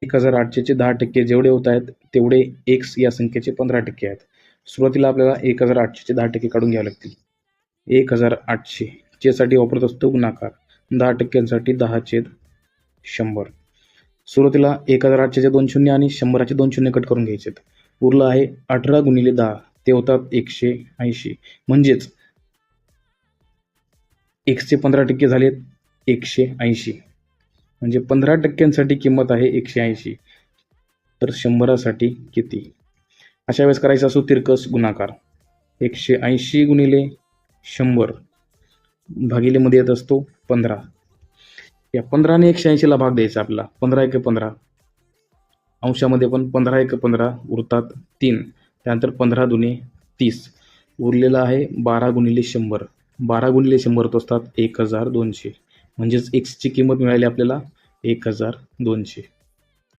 1800चे 10% जेवढे होत आहेत तेवढे एक्स या संख्येचे 15% आहेत. सुरुवातीला आपल्याला 1800चे 10% काढून घ्यावे लागतील. 1800 चे साठी वापरत असतो गुणाकार. 10%साठी 10/100. सुरुवातीला 1800चे 2 शून्य आणि 100चे 2 शून्य कट करून घ्यायचे. उरलं आहे 18 गुणिले 10 ते होतात 180. म्हणजेच एक्सचे 15% झाले 180. म्हणजे 15%साठी किंमत आहे 180. तर 100साठी किती? अशा वेळेस करायचा असो तिरकस गुणाकार. 180 गुणिले 100 भागिले मध्ये येत असतो 15. या 15ने 180ला भाग द्यायचा आपला. 15 × 15 अंशामध्ये पण 15 × 15 उरतात 3. त्यानंतर 15 दुने 30. उरलेला आहे 12 गुणिले 100. 12 गुणिले 100 होत असतात 1200. म्हणजेच एक्सची किंमत मिळाली आपल्याला 1200.